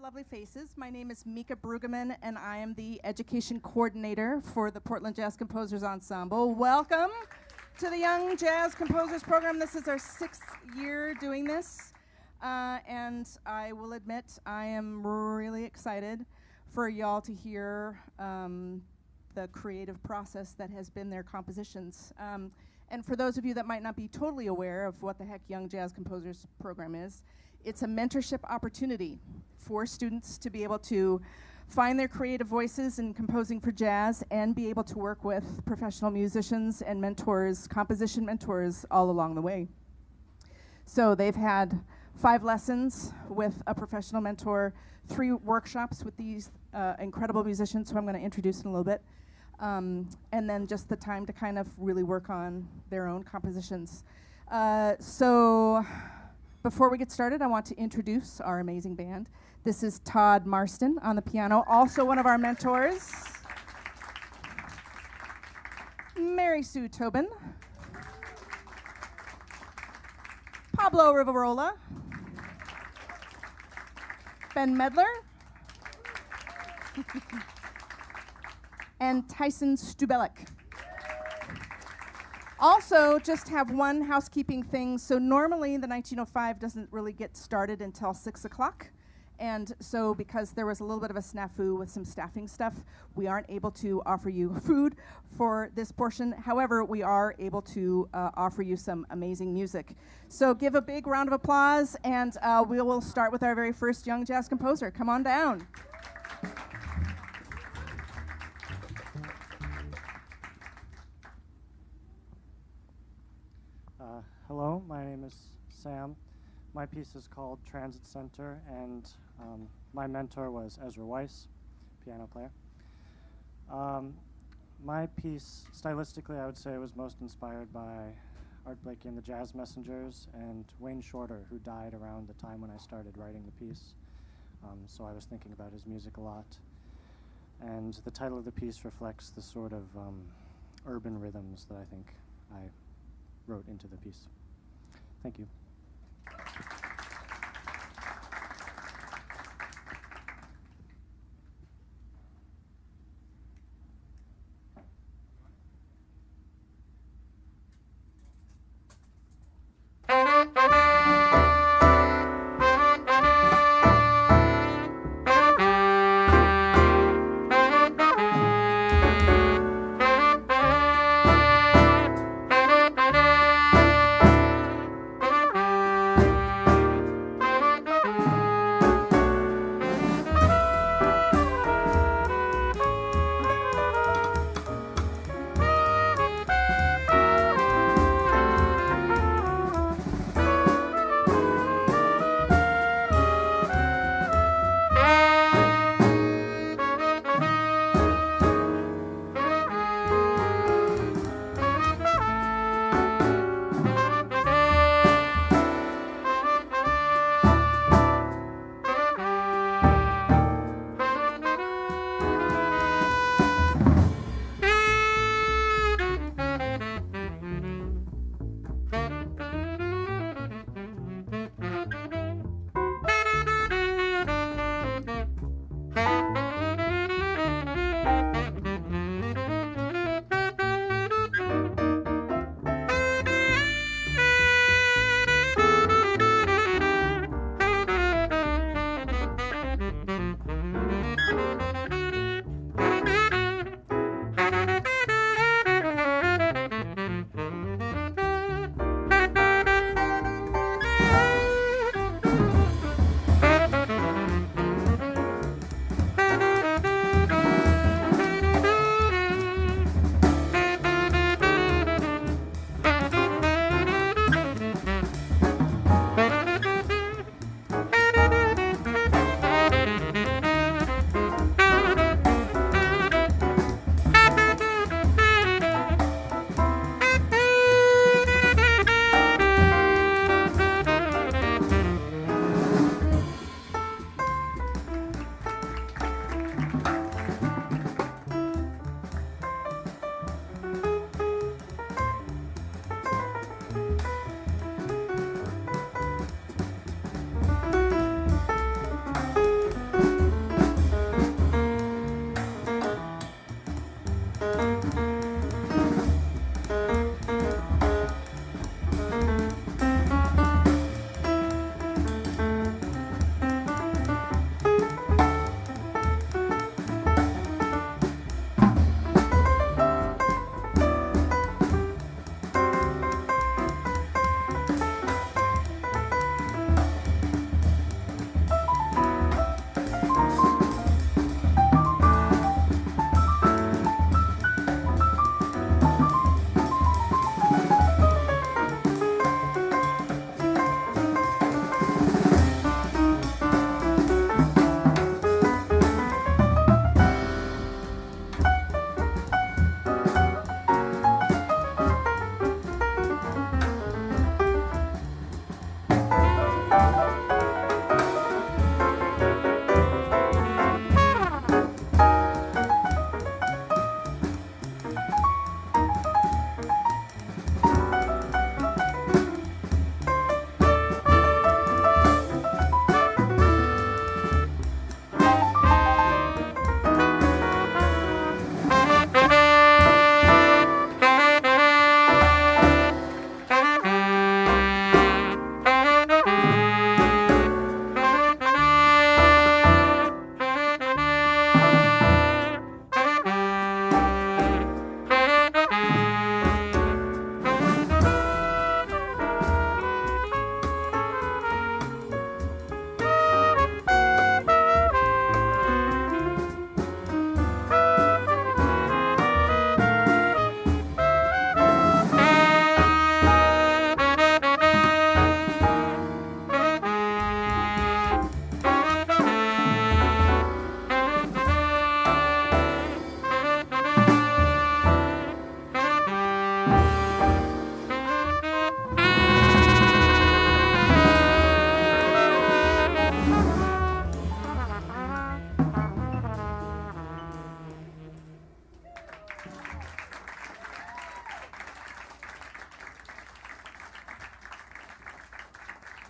lovely faces. My name is Mika Brueggemann, and I am the education coordinator for the Portland Jazz Composers Ensemble. Welcome to the Young Jazz Composers Program. This is our 6th year doing this, and I will admit I am really excited for y'all to hear the creative process that has been their compositions. And for those of you that might not be totally aware of what the heck Young Jazz Composers Program is, it's a mentorship opportunity for students to be able to find their creative voices in composing for jazz and be able to work with professional musicians and mentors, composition mentors, all along the way. So they've had 5 lessons with a professional mentor, 3 workshops with these incredible musicians who I'm going to introduce in a little bit, and then just the time to kind of really work on their own compositions. So before we get started, I want to introduce our amazing band. This is Todd Marston on the piano, also one of our mentors. Mary-Sue Tobin. Pablo Rivarola. Ben Medler. And Tyson Stubelek. Also, just have one housekeeping thing. So normally the 1905 doesn't really get started until 6 o'clock. And so because there was a little bit of a snafu with some staffing stuff, we aren't able to offer you food for this portion. However, we are able to offer you some amazing music. So give a big round of applause, and we will start with our very first young jazz composer. Come on down. Hello, my name is Sam. My piece is called Transit Center, and my mentor was Ezra Weiss, piano player. My piece, stylistically, I would say was most inspired by Art Blakey and the Jazz Messengers and Wayne Shorter, who died around the time when I started writing the piece. So I was thinking about his music a lot. And the title of the piece reflects the sort of urban rhythms that I think I wrote into the piece. Thank you.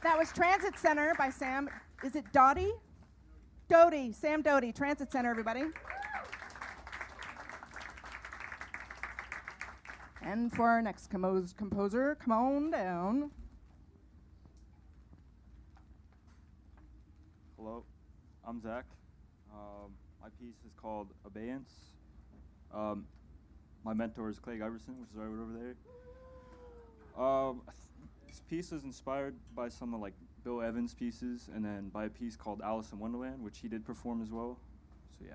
That was Transit Center by Sam. Is it Doty? Doty. Sam Doty. Transit Center, everybody. And for our next composer, come on down. Hello, I'm Zach. My piece is called Abeyance. My mentor is Craig Iverson, which is right over there. This piece is inspired by some of like Bill Evans' pieces, and then by a piece called Alice in Wonderland, which he did perform as well. So yeah.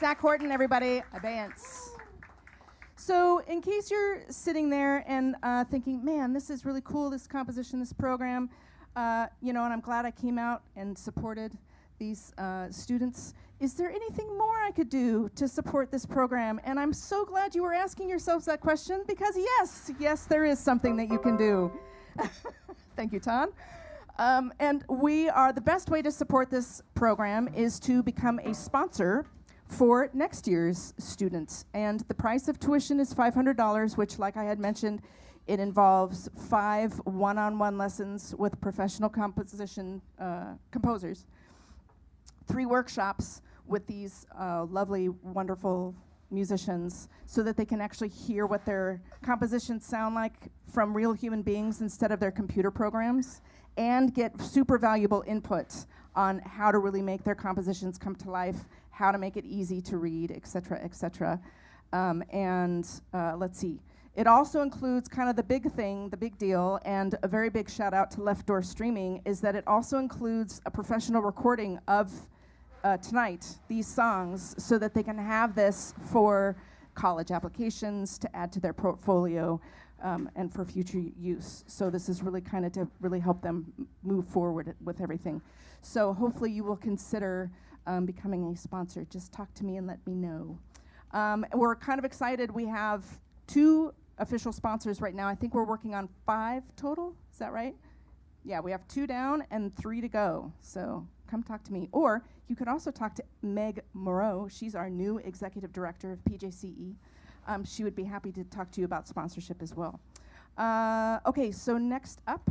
Zach Horton, everybody. Abeyance. So in case you're sitting there and thinking, man, this is really cool, this composition, this program, and I'm glad I came out and supported these students. Is there anything more I could do to support this program? And I'm so glad you were asking yourselves that question, because yes, there is something that you can do. Thank you, Todd. And the best way to support this program is to become a sponsor for next year's students. And the price of tuition is $500, which, like I had mentioned, it involves 5 one-on-one lessons with professional composers, 3 workshops with these lovely, wonderful musicians, so that they can actually hear what their compositions sound like from real human beings instead of their computer programs, and get super valuable input on how to really make their compositions come to life, how to make it easy to read, et cetera, et cetera. Let's see. It also includes kind of the big thing, the big deal, and a very big shout out to Left Door Streaming, is that it also includes a professional recording of tonight, these songs, so that they can have this for college applications, to add to their portfolio, and for future use. So this is really kind of to really help them move forward with everything. So hopefully you will consider becoming a sponsor. Just talk to me and let me know. We're kind of excited. We have 2 official sponsors right now. I think we're working on 5 total. Is that right? Yeah, we have 2 down and 3 to go. So come talk to me. Or you could also talk to Meg Moreau. She's our new executive director of PJCE. She would be happy to talk to you about sponsorship as well. Okay, so next up,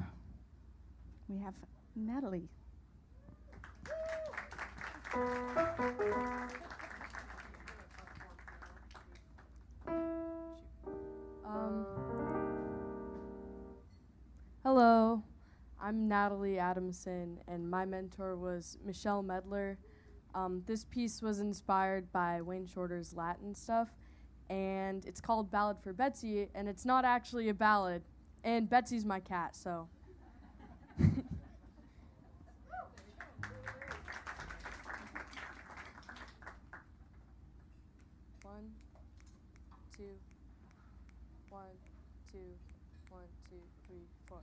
we have Natalie. Hello, I'm Natalie Adamson, and my mentor was Michelle Medler. This piece was inspired by Wayne Shorter's Latin stuff, and it's called Ballad for Betsy, and it's not actually a ballad, and Betsy's my cat, so. One, two, 1, 2, 1, 2, 3, 4.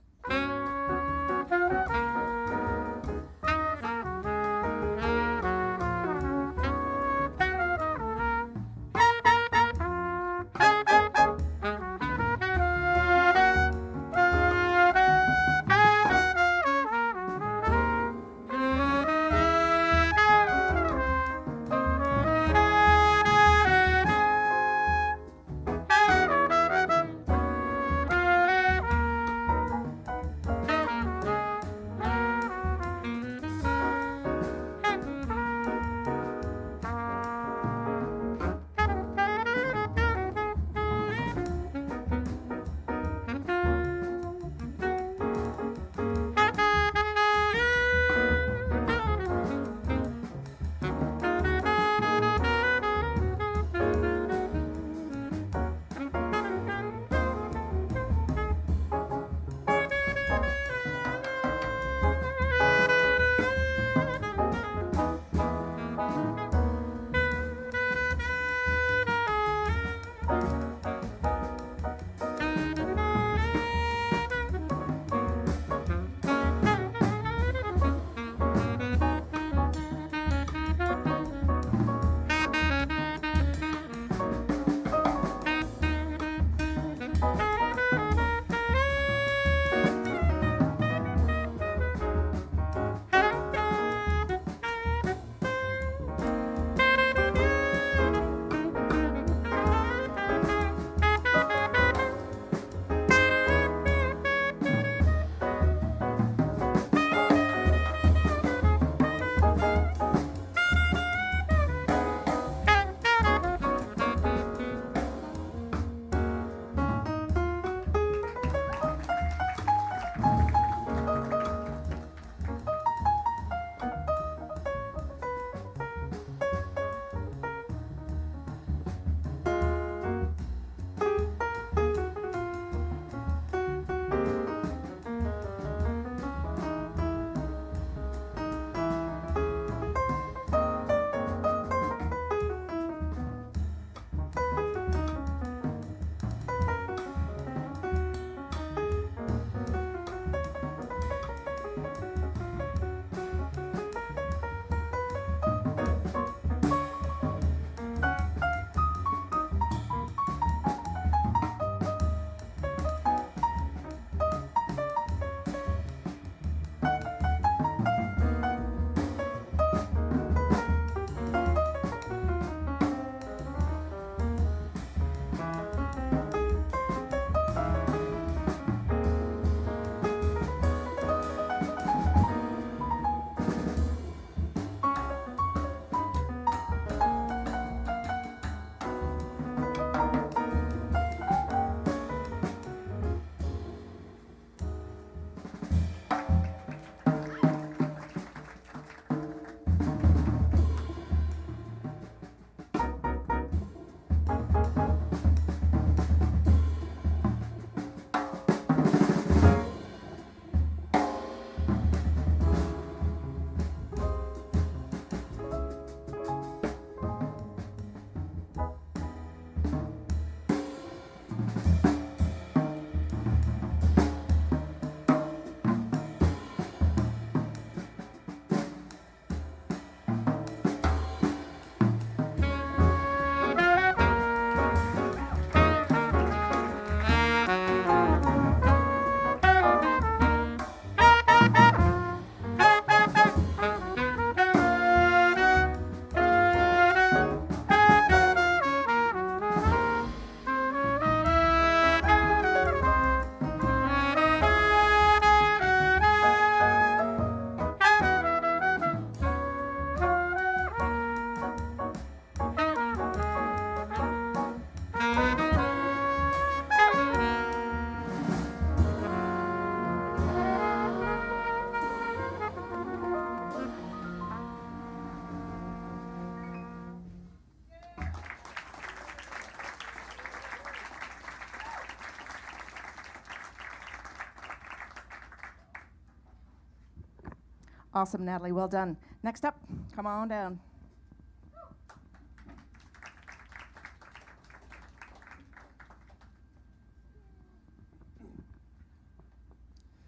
Awesome, Natalie. Well done. Next up, come on down.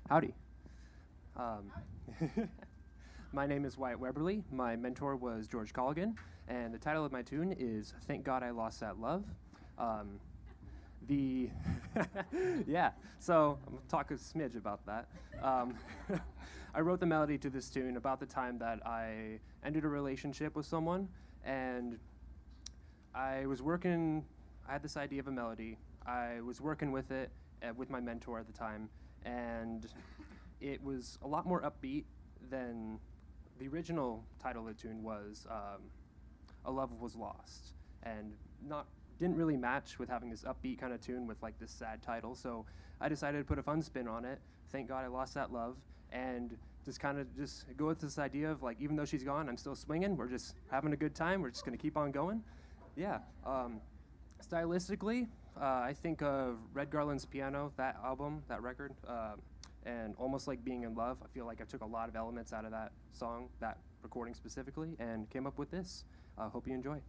Howdy. My name is Wyatt Weberly. My mentor was George Colligan, and the title of my tune is Thank God I Lost That Love. Yeah, so I'm going to talk a smidge about that. I wrote the melody to this tune about the time that I ended a relationship with someone, and I had this idea of a melody. I was working with it with my mentor at the time, and it was a lot more upbeat than the original title of the tune was. A Love Was Lost, and didn't really match with having this upbeat kind of tune with like this sad title. So I decided to put a fun spin on it. Thank God I lost that love, and just go with this idea of like, even though she's gone, I'm still swinging. We're just having a good time. We're just gonna keep on going. Yeah. Stylistically, I think of Red Garland's Piano, that album, that record, and Almost Like Being in Love. I feel like I took a lot of elements out of that song, that recording specifically, and came up with this. Hope you enjoy.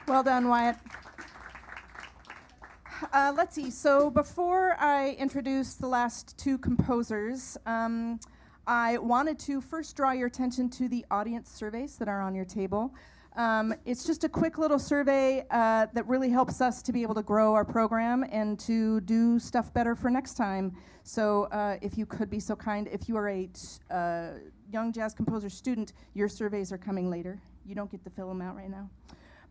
Well done, Wyatt. Let's see. So before I introduce the last two composers, I wanted to first draw your attention to the audience surveys that are on your table. It's just a quick little survey that really helps us to be able to grow our program and to do stuff better for next time. So if you could be so kind, if you are a young jazz composer student, your surveys are coming later. You don't get to fill them out right now.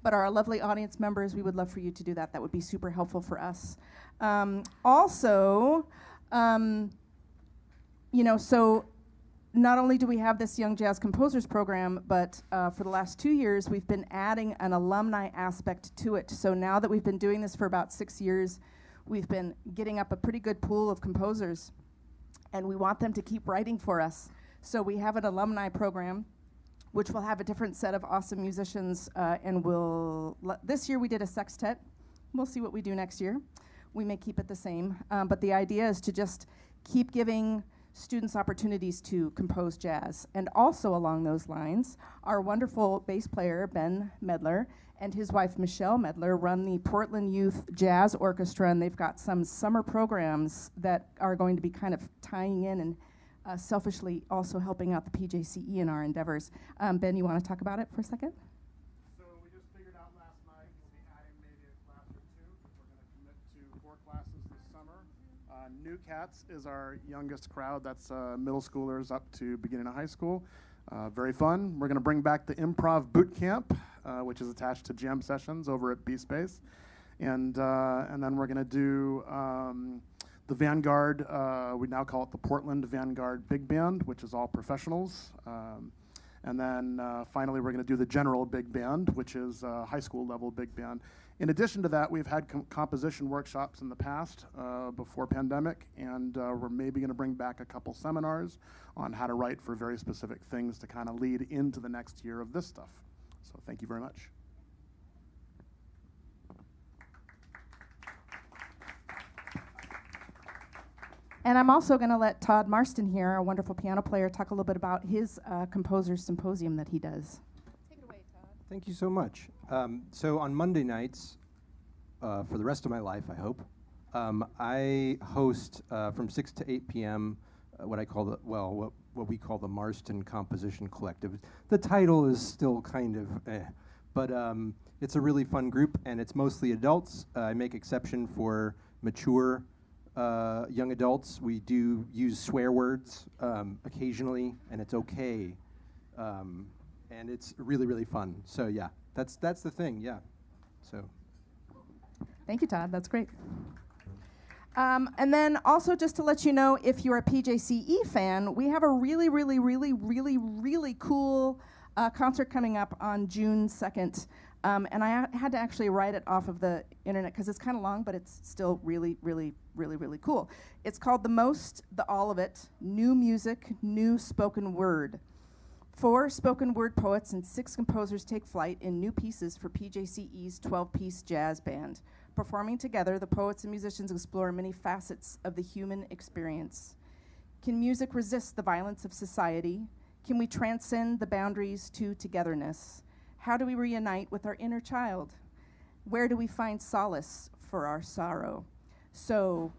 But our lovely audience members, we would love for you to do that. That would be super helpful for us. Also, so not only do we have this Young Jazz Composers program, but for the last 2 years, we've been adding an alumni aspect to it. So now that we've been doing this for about 6 years, we've been getting up a pretty good pool of composers, and we want them to keep writing for us. So we have an alumni program, which will have a different set of awesome musicians, and this year we did a sextet. We'll see what we do next year. We may keep it the same, but the idea is to just keep giving students opportunities to compose jazz. And also along those lines, our wonderful bass player, Ben Medler, and his wife, Michelle Medler, run the Portland Youth Jazz Orchestra, and they've got some summer programs that are going to be kind of tying in and selfishly also helping out the PJCE in our endeavors. Ben, you want to talk about it for a second? So we just figured out last night we'll be adding maybe a class or two. We're going to commit to 4 classes this summer. New Cats is our youngest crowd. That's middle schoolers up to beginning of high school. Very fun. We're going to bring back the Improv Boot Camp, which is attached to jam sessions over at B-Space. And then we're going to do the Vanguard, we now call it the Portland Vanguard Big Band, which is all professionals. And then finally, we're going to do the General Big Band, which is high school level big band. In addition to that, we've had composition workshops in the past before pandemic, and we're maybe going to bring back a couple seminars on how to write for very specific things to kind of lead into the next year of this stuff. So thank you very much. And I'm also going to let Todd Marston here, our wonderful piano player, talk a little bit about his composer's symposium that he does. Take it away, Todd. Thank you so much. So on Monday nights, for the rest of my life, I hope, I host from 6 to 8 p.m. What we call the Marston Composition Collective. The title is still kind of but it's a really fun group, and it's mostly adults. I make exception for mature young adults. We do use swear words occasionally, and it's okay. And it's really, really fun. So yeah, that's the thing, yeah. So. Thank you, Todd, that's great. And then also just to let you know, if you're a PJCE fan, we have a really, really, really, really, really cool A concert coming up on June 2nd. And I had to actually write it off of the internet because it's kind of long, but it's still really, really, really, really cool. It's called The Most, The All of It, New Music, New Spoken Word. 4 spoken word poets and 6 composers take flight in new pieces for PJCE's 12-piece jazz band. Performing together, the poets and musicians explore many facets of the human experience. Can music resist the violence of society? Can we transcend the boundaries to togetherness? How do we reunite with our inner child? Where do we find solace for our sorrow? So,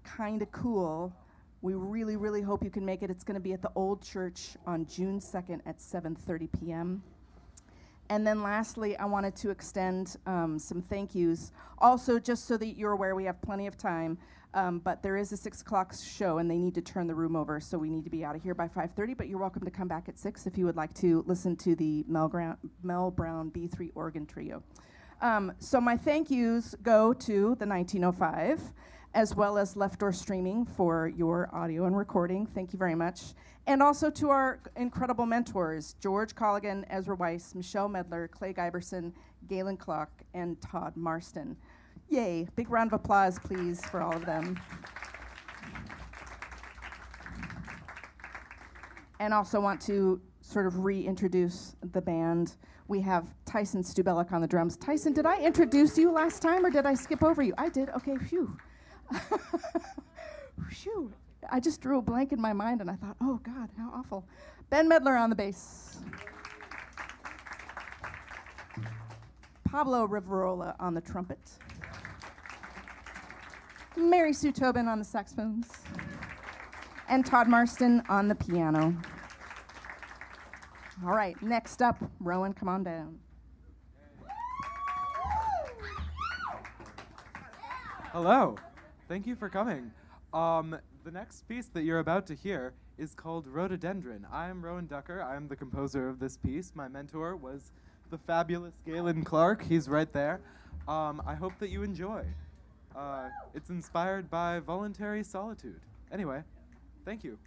kind of cool. We really, really hope you can make it. It's going to be at the Old Church on June 2nd at 7:30 p.m. And then lastly, I wanted to extend some thank yous. Also, just so that you're aware, we have plenty of time, but there is a 6 o'clock show, and they need to turn the room over, so we need to be out of here by 5:30, but you're welcome to come back at 6 if you would like to listen to the Mel Brown B3 organ trio. So my thank yous go to the 1905, as well as Left Door Streaming for your audio and recording. Thank you very much. And also to our incredible mentors, George Colligan, Ezra Weiss, Michelle Medler, Clay Giberson, Galen Clark, and Todd Marston. Yay. Big round of applause, please, for all of them. And also want to sort of reintroduce the band. We have Tyson Stubelek on the drums. Tyson, did I introduce you last time, or did I skip over you? I did. Okay, phew. Phew. I just drew a blank in my mind, and I thought, oh, God, how awful. Ben Medler on the bass. Pablo Rivarola on the trumpet. Mary-Sue Tobin on the saxophones. And Todd Marston on the piano. All right, next up, Rowan, come on down. Hello. Thank you for coming. The next piece that you're about to hear is called Rhododendron. I'm Rowan Ducker. I'm the composer of this piece. My mentor was the fabulous Galen Clark. He's right there. I hope that you enjoy. It's inspired by voluntary solitude. Anyway, thank you.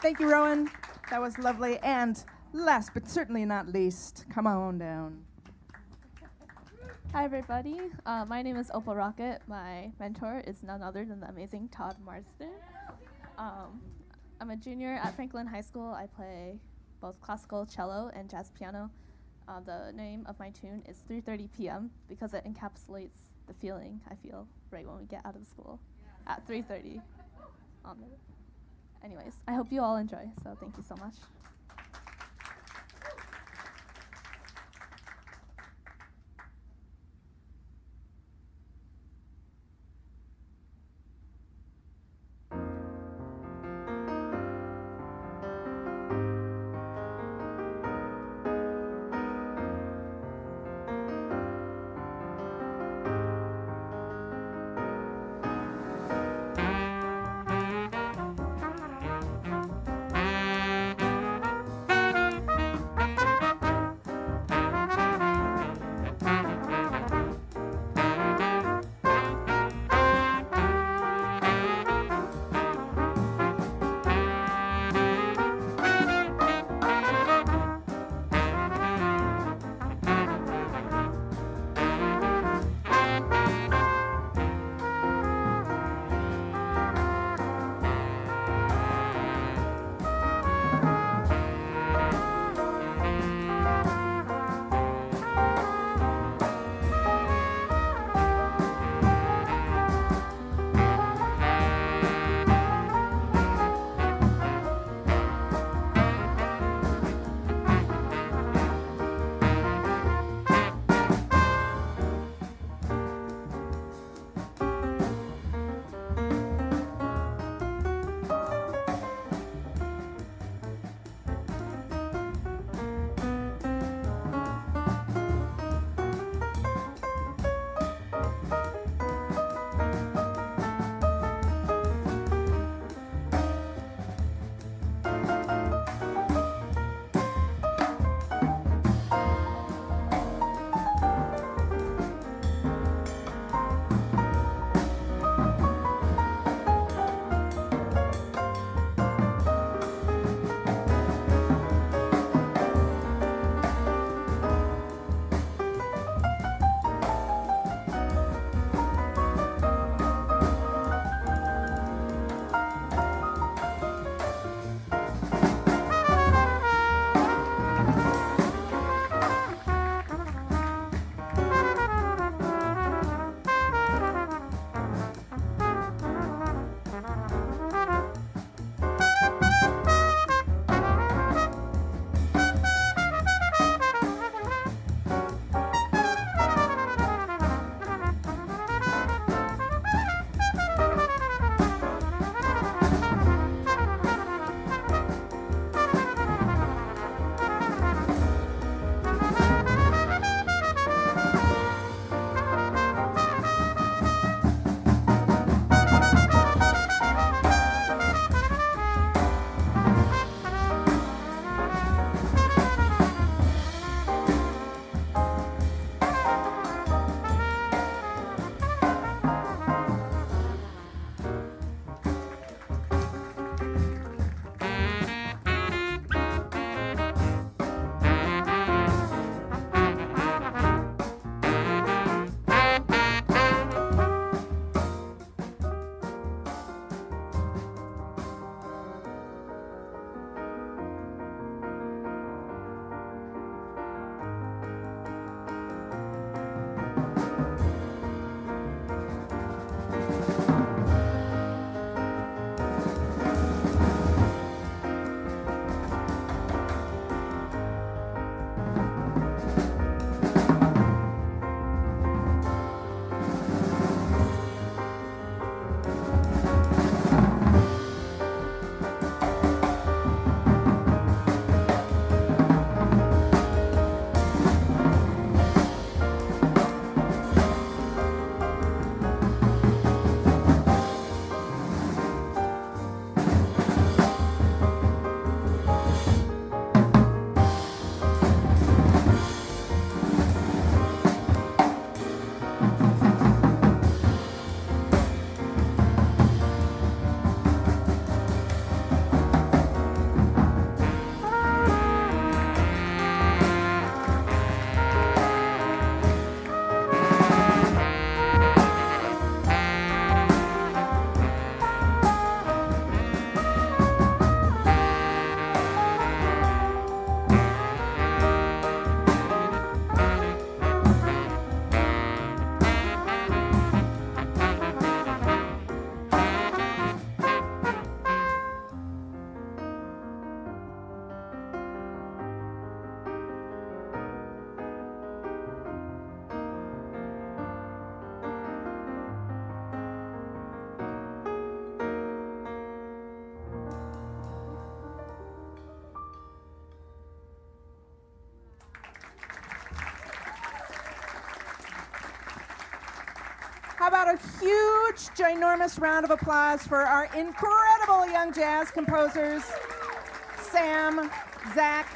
Thank you, Rowan. That was lovely. And last but certainly not least, come on down. Hi, everybody. My name is Opal Rocket. My mentor is none other than the amazing Todd Marston. I'm a junior at Franklin High School. I play both classical cello and jazz piano. The name of my tune is 3:30 p.m. because it encapsulates the feeling I feel right when we get out of school at 3:30. Anyways, I hope you all enjoy, so thank you so much. How about a huge, ginormous round of applause for our incredible young jazz composers, Sam, Zach,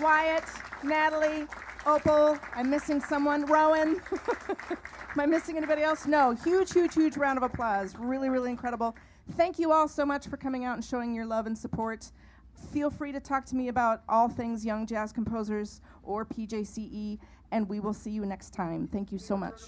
Wyatt, Natalie, Opal. I'm missing someone. Rowan. Am I missing anybody else? No. Huge, huge, huge round of applause. Really, really incredible. Thank you all so much for coming out and showing your love and support. Feel free to talk to me about all things young jazz composers or PJCE, and we will see you next time. Thank you so much.